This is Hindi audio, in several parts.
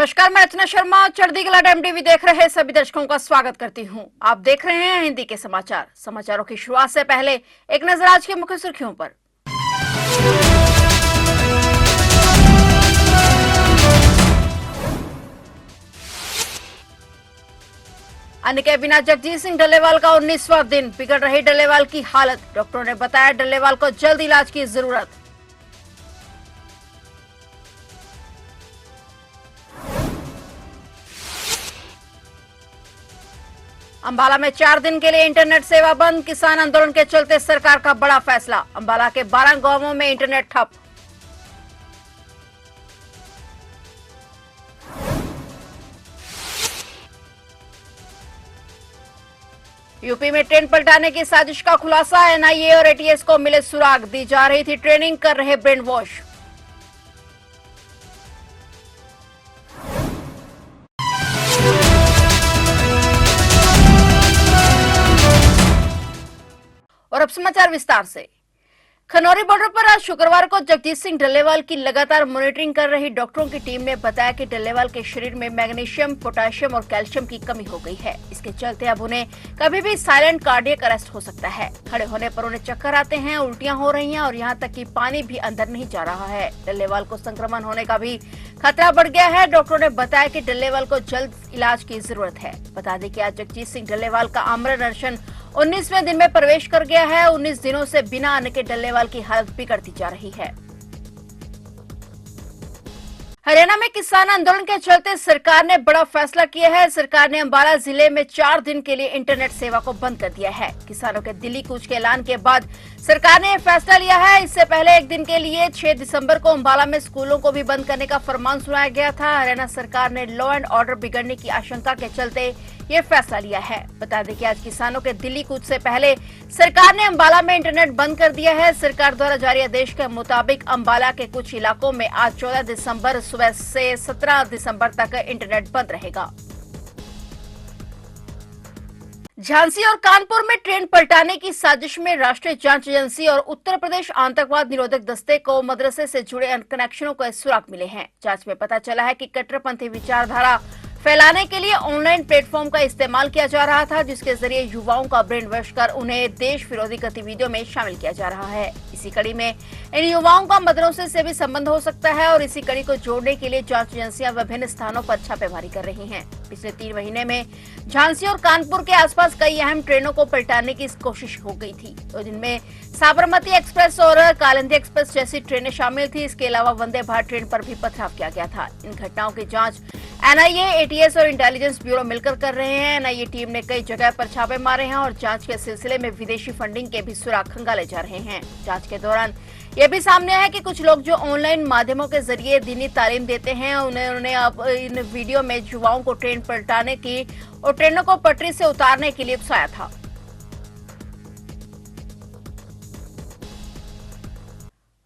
नमस्कार, मैं अर्चना शर्मा। चढ़ती कला टाइम टीवी देख रहे सभी दर्शकों का स्वागत करती हूं। आप देख रहे हैं हिंदी के समाचार। समाचारों की शुरुआत से पहले एक नजर आज की मुख्य सुर्खियों पर। अन्य के बिना जगजीत सिंह डल्लेवाल का 19वां दिन, बिगड़ रही डल्लेवाल की हालत। डॉक्टरों ने बताया डल्लेवाल को जल्द इलाज की जरूरत। अंबाला में 4 दिन के लिए इंटरनेट सेवा बंद। किसान आंदोलन के चलते सरकार का बड़ा फैसला। अंबाला के 12 गांवों में इंटरनेट ठप। यूपी में ट्रेन पलटाने की साजिश का खुलासा। एनआईए और एटीएस को मिले सुराग। दी जा रही थी ट्रेनिंग, कर रहे ब्रेन वॉश। और अब समाचार विस्तार से। खनौरी बॉर्डर पर आज शुक्रवार को जगजीत सिंह डल्लेवाल की लगातार मॉनिटरिंग कर रही डॉक्टरों की टीम ने बताया कि डल्लेवाल के शरीर में मैग्नीशियम, पोटेशियम और कैल्शियम की कमी हो गई है। इसके चलते अब उन्हें कभी भी साइलेंट कार्डियक अरेस्ट हो सकता है। खड़े होने पर उन्हें चक्कर आते हैं, उल्टियां हो रही हैं और यहां तक कि पानी भी अंदर नहीं जा रहा है। डल्लेवाल को संक्रमण होने का भी खतरा बढ़ गया है। डॉक्टरों ने बताया कि डल्लेवाल को जल्द इलाज की जरूरत है। बता दें कि आज जगजीत सिंह डल्लेवाल का आमरण अनशन 19वें दिन में प्रवेश कर गया है। 19 दिनों से बिना अन्न के डल्लेवाल की हालत बिगड़ती जा रही है। हरियाणा में किसान आंदोलन के चलते सरकार ने बड़ा फैसला किया है। सरकार ने अंबाला जिले में 4 दिन के लिए इंटरनेट सेवा को बंद कर दिया है। किसानों के दिल्ली कूच के ऐलान के बाद सरकार ने यह फैसला लिया है। इससे पहले एक दिन के लिए 6 दिसंबर को अंबाला में स्कूलों को भी बंद करने का फरमान सुनाया गया था। हरियाणा सरकार ने लॉ एंड ऑर्डर बिगड़ने की आशंका के चलते ये फैसला लिया है। बता दें कि आज किसानों के दिल्ली कूच से पहले सरकार ने अंबाला में इंटरनेट बंद कर दिया है। सरकार द्वारा जारी आदेश के मुताबिक अंबाला के कुछ इलाकों में आज 14 दिसंबर सुबह से 17 दिसंबर तक इंटरनेट बंद रहेगा। झांसी और कानपुर में ट्रेन पलटाने की साजिश में राष्ट्रीय जांच एजेंसी और उत्तर प्रदेश आतंकवाद निरोधक दस्ते को मदरसे से जुड़े कनेक्शनों के सुराग मिले हैं। जांच में पता चला है कि कट्टरपंथी विचारधारा फैलाने के लिए ऑनलाइन प्लेटफॉर्म का इस्तेमाल किया जा रहा था, जिसके जरिए युवाओं का ब्रेन वॉश कर उन्हें देश विरोधी गतिविधियों में शामिल किया जा रहा है। इसी कड़ी में इन युवाओं का मदरसे से भी संबंध हो सकता है और इसी कड़ी को जोड़ने के लिए जांच एजेंसियां विभिन्न स्थानों पर छापेमारी कर रही हैं। पिछले 3 महीने में झांसी और कानपुर के आसपास कई अहम ट्रेनों को पलटाने की कोशिश हो गई थी, तो जिनमें साबरमती एक्सप्रेस और कालिंदी एक्सप्रेस जैसी ट्रेनें शामिल थी। इसके अलावा वंदे भारत ट्रेन पर भी पथराव किया गया था। इन घटनाओं की जांच एनआईए, एटीएस और इंटेलिजेंस ब्यूरो मिलकर कर रहे हैं। एनआईए टीम ने कई जगह पर छापे मारे हैं और जांच के सिलसिले में विदेशी फंडिंग के भी सुराग खंगाले जा रहे हैं। जांच के दौरान यह भी सामने आया है कि कुछ लोग जो ऑनलाइन माध्यमों के जरिए दीनी तालीम देते हैं, उन्होंने अब इन वीडियो में युवाओं को ट्रेन पलटाने की और ट्रेनों को पटरी से उतारने के लिए उकसाया था।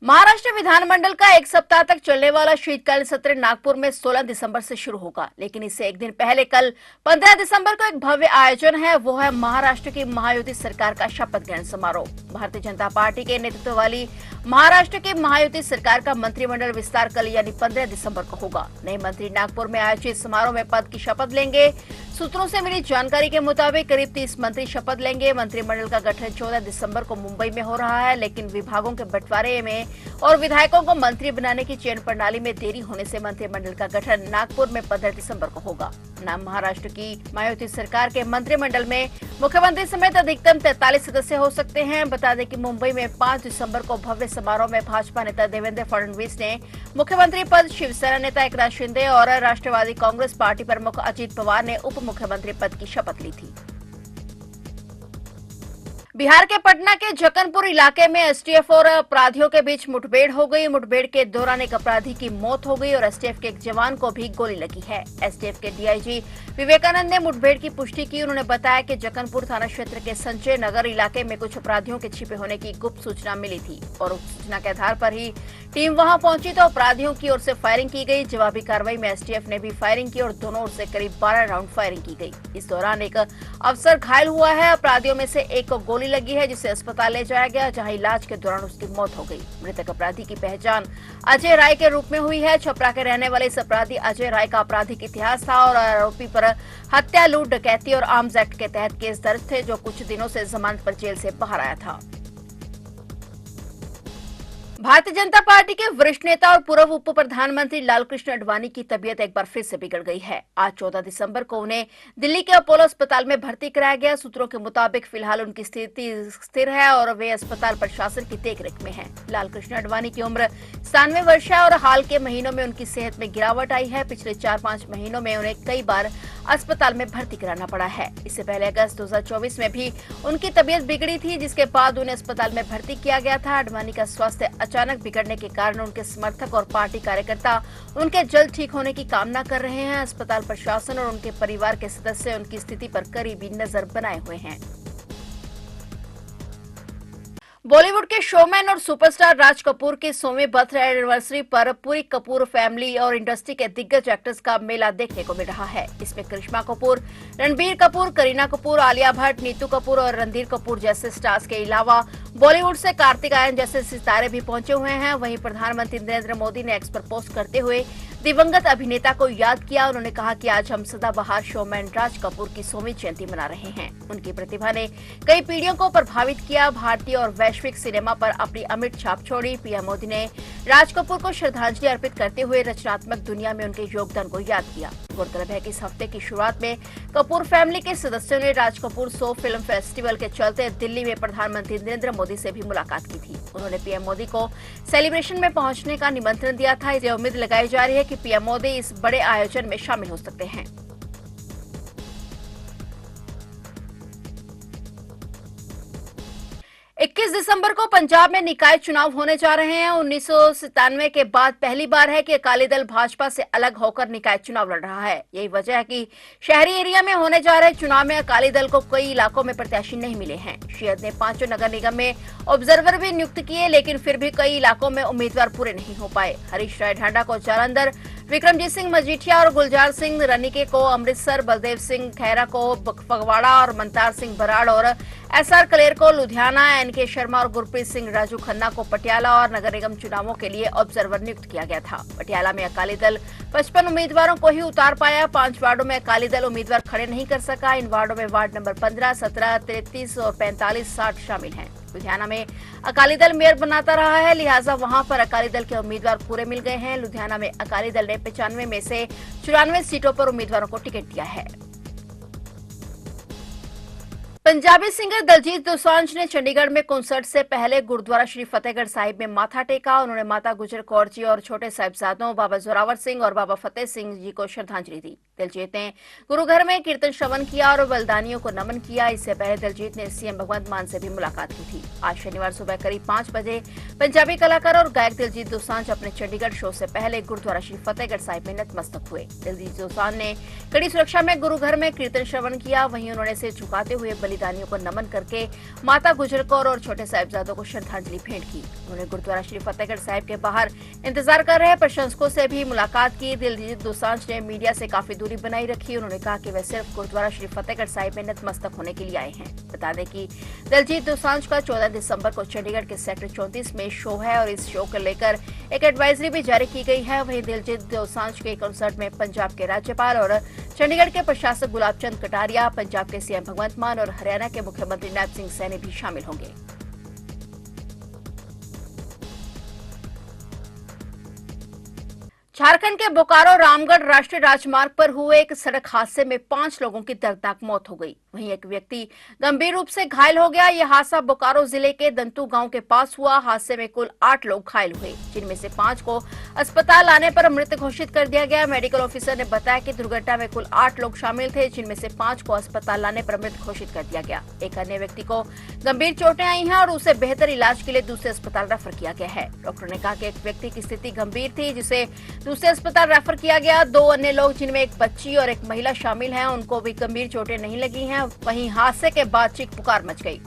महाराष्ट्र विधानमंडल का 1 सप्ताह तक चलने वाला शीतकालीन सत्र नागपुर में 16 दिसंबर से शुरू होगा, लेकिन इससे एक दिन पहले कल 15 दिसंबर को एक भव्य आयोजन है। वो है महाराष्ट्र की महायुति सरकार का शपथ ग्रहण समारोह। भारतीय जनता पार्टी के नेतृत्व वाली महाराष्ट्र की महायुति सरकार का मंत्रिमंडल विस्तार कल यानी 15 दिसंबर को होगा। नए मंत्री नागपुर में आयोजित समारोह में पद की शपथ लेंगे। सूत्रों से मिली जानकारी के मुताबिक करीब 30 मंत्री शपथ लेंगे। मंत्रिमंडल का गठन 14 दिसंबर को मुंबई में हो रहा है, लेकिन विभागों के बंटवारे में और विधायकों को मंत्री बनाने की चयन प्रणाली में देरी होने से मंत्रिमंडल का गठन नागपुर में 15 दिसंबर को होगा। महाराष्ट्र की महायुति सरकार के मंत्रिमंडल में मुख्यमंत्री समेत अधिकतम 43 सदस्य हो सकते हैं। बता दें कि मुंबई में 5 दिसंबर को भव्य समारोह में भाजपा नेता देवेंद्र फडणवीस ने मुख्यमंत्री पद, शिवसेना नेता एकनाथ शिंदे और राष्ट्रवादी कांग्रेस पार्टी प्रमुख अजित पवार ने उप मुख्यमंत्री पद की शपथ ली थी। बिहार के पटना के जक्कनपुर इलाके में एसटीएफ और अपराधियों के बीच मुठभेड़ हो गई। मुठभेड़ के दौरान एक अपराधी की मौत हो गई और एसटीएफ के एक जवान को भी गोली लगी है। एसटीएफ के डीआईजी विवेकानंद ने मुठभेड़ की पुष्टि की। उन्होंने बताया कि जक्कनपुर थाना क्षेत्र के संजय नगर इलाके में कुछ अपराधियों के छिपे होने की गुप्त सूचना मिली थी और उस सूचना के आधार पर ही टीम वहां पहुंची तो अपराधियों की ओर से फायरिंग की गई। जवाबी कार्रवाई में एसटीएफ ने भी फायरिंग की और दोनों ओर से करीब 12 राउंड फायरिंग की गई। इस दौरान एक अफसर घायल हुआ है। अपराधियों में से एक को गोली गोली लगी है, जिसे अस्पताल ले जाया गया, जहां इलाज के दौरान उसकी मौत हो गई। मृतक अपराधी की पहचान अजय राय के रूप में हुई है। छपरा के रहने वाले इस अपराधी अजय राय का आपराधिक इतिहास था और आरोपी पर हत्या, लूट, डकैती और आर्म्स एक्ट के तहत केस दर्ज थे, जो कुछ दिनों से जमानत पर जेल से बाहर आया था। भारतीय जनता पार्टी के वरिष्ठ नेता और पूर्व उप प्रधानमंत्री लालकृष्ण आडवाणी की तबीयत एक बार फिर से बिगड़ गई है। आज 14 दिसंबर को उन्हें दिल्ली के अपोलो अस्पताल में भर्ती कराया गया। सूत्रों के मुताबिक फिलहाल उनकी स्थिति स्थिर है और वे अस्पताल प्रशासन की देखरेख में हैं। लालकृष्ण आडवाणी की उम्र 97 वर्ष है और हाल के महीनों में उनकी सेहत में गिरावट आई है। पिछले 4-5 महीनों में उन्हें कई बार अस्पताल में भर्ती कराना पड़ा है। इससे पहले अगस्त 2024 में भी उनकी तबीयत बिगड़ी थी, जिसके बाद उन्हें अस्पताल में भर्ती किया गया था। आडवाणी का स्वास्थ्य अचानक बिगड़ने के कारण उनके समर्थक और पार्टी कार्यकर्ता उनके जल्द ठीक होने की कामना कर रहे हैं। अस्पताल प्रशासन और उनके परिवार के सदस्य उनकी स्थिति पर करीबी नजर बनाए हुए हैं। बॉलीवुड के शोमैन और सुपरस्टार राज कपूर की 100वीं बर्थडे एनिवर्सरी पर पूरी कपूर फैमिली और इंडस्ट्री के दिग्गज एक्टर्स का मेला देखने को मिल रहा है। इसमें करिश्मा कपूर, रणबीर कपूर, करीना कपूर, आलिया भट्ट, नीतू कपूर और रणधीर कपूर जैसे स्टार्स के अलावा बॉलीवुड से कार्तिक आर्यन जैसे सितारे भी पहुंचे हुए हैं। वहीं प्रधानमंत्री नरेंद्र मोदी ने एक्स पर पोस्ट करते हुए दिवंगत अभिनेता को याद किया। उन्होंने कहा कि आज हम सदाबहार शोमैन राज कपूर की 100वीं जयंती मना रहे हैं। उनकी प्रतिभा ने कई पीढ़ियों को प्रभावित किया, भारतीय और वैश्विक सिनेमा पर अपनी अमिट छाप छोड़ी। पीएम मोदी ने राज कपूर को श्रद्धांजलि अर्पित करते हुए रचनात्मक दुनिया में उनके योगदान को याद किया। गौरतलब है कि इस हफ्ते की शुरुआत में कपूर फैमिली के सदस्यों ने राज कपूर 100 फिल्म फेस्टिवल के चलते दिल्ली में प्रधानमंत्री नरेंद्र मोदी से भी मुलाकात की थी। उन्होंने पीएम मोदी को सेलिब्रेशन में पहुंचने का निमंत्रण दिया था। इसे उम्मीद लगाई जा रही है कि पीएम मोदी इस बड़े आयोजन में शामिल हो सकते हैं। 21 दिसंबर को पंजाब में निकाय चुनाव होने जा रहे हैं। 1997 के बाद पहली बार है कि अकाली दल भाजपा से अलग होकर निकाय चुनाव लड़ रहा है। यही वजह है कि शहरी एरिया में होने जा रहे चुनाव में अकाली दल को कई इलाकों में प्रत्याशी नहीं मिले हैं। शियद ने 5 नगर निगम में ऑब्जर्वर भी नियुक्त किए, लेकिन फिर भी कई इलाकों में उम्मीदवार पूरे नहीं हो पाए। हरीश राय ढांडा को जालंधर, विक्रमजीत सिंह मजीठिया और गुलजार सिंह रनीके को अमृतसर, बलदेव सिंह खैरा को फगवाड़ा और मनतार सिंह बराड़ और एसआर कलेर को लुधियाना, एनके शर्मा और गुरप्रीत सिंह राजू खन्ना को पटियाला और नगर निगम चुनावों के लिए ऑब्जर्वर नियुक्त किया गया था। पटियाला में अकाली दल 55 उम्मीदवारों को ही उतार पाया। 5 वार्डों में अकाली दल उम्मीदवार खड़े नहीं कर सका। इन वार्डों में वार्ड नंबर 15, 17, 33 और 45, 60 शामिल हैं। लुधियाना में अकाली दल मेयर बनाता रहा है, लिहाजा वहां पर अकाली दल के उम्मीदवार पूरे मिल गए हैं। लुधियाना में अकाली दल ने 95 में से 94 सीटों पर उम्मीदवारों को टिकट दिया है। पंजाबी सिंगर दलजीत दोसांझ ने चंडीगढ़ में कॉन्सर्ट से पहले गुरुद्वारा श्री फतेहगढ़ साहिब में माथा टेका। उन्होंने माता गुजर कौर जी और छोटे साहिबजादों बाबा जोरावर सिंह और बाबा फतेह सिंह जी को श्रद्धांजलि दी। दिलजीत ने गुरुघर में कीर्तन श्रवण किया और बलिदानियों को नमन किया। इससे पहले दिलजीत ने सीएम भगवंत मान से भी मुलाकात की थी। आज शनिवार सुबह करीब 5 बजे पंजाबी कलाकार और गायक दिलजीत दोसांझ अपने चंडीगढ़ शो से पहले गुरुद्वारा श्री फतेहगढ़ साहिब में नतमस्तक हुए। दिलजीत दोसांझ ने कड़ी सुरक्षा में गुरुघर में कीर्तन श्रवण किया। वहीं उन्होंने सिर झुकाते हुए बलिदानियों को नमन करके माता गुजर कौर और छोटे साहिबजादों को श्रद्धांजलि भेंट की। उन्होंने गुरुद्वारा श्री फतेहगढ़ साहिब के बाहर इंतजार कर रहे प्रशंसकों से भी मुलाकात की। दिलजीत दोसांझ ने मीडिया से काफी दूरी बनाई रखी। उन्होंने कहा कि वे सिर्फ गुरुद्वारा श्री फतेहगढ़ साहिब में नतमस्तक होने के लिए आए हैं। बता दें कि दिलजीत दोसांझ का 14 दिसंबर को चंडीगढ़ के सेक्टर 34 में शो है और इस शो को लेकर एक एडवाइजरी भी जारी की गई है। वहीं दिलजीत दोसांझ के कॉन्सर्ट में पंजाब के राज्यपाल और चंडीगढ़ के प्रशासक गुलाब चंद कटारिया, पंजाब के सीएम भगवंत मान और हरियाणा के मुख्यमंत्री नायब सिंह सैनी भी शामिल होंगे। झारखंड के बोकारो रामगढ़ राष्ट्रीय राजमार्ग पर हुए एक सड़क हादसे में 5 लोगों की दर्दनाक मौत हो गई। वहीं एक व्यक्ति गंभीर रूप से घायल हो गया। यह हादसा बोकारो जिले के दंतू गांव के पास हुआ। हादसे में कुल 8 लोग घायल हुए, जिनमें से 5 को अस्पताल आने पर मृत घोषित कर दिया गया। मेडिकल ऑफिसर ने बताया कि दुर्घटना में कुल 8 लोग शामिल थे, जिनमें से 5 को अस्पताल लाने पर मृत घोषित कर दिया गया। एक अन्य व्यक्ति को गंभीर चोटें आई हैं और उसे बेहतर इलाज के लिए दूसरे अस्पताल रेफर किया गया है। डॉक्टर ने कहा कि एक व्यक्ति की स्थिति गंभीर थी, जिसे दूसरे अस्पताल रेफर किया गया। 2 अन्य लोग, जिनमें एक बच्ची और एक महिला शामिल हैं, उनको भी गंभीर चोटें नहीं लगी हैं। वहीं हादसे के बाद चीख पुकार मच गई।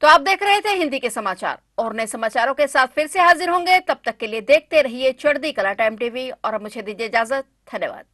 तो आप देख रहे थे हिंदी के समाचार और नए समाचारों के साथ फिर से हाजिर होंगे। तब तक के लिए देखते रहिए चढ़ती कला टाइम टीवी और मुझे दीजिए इजाजत। धन्यवाद।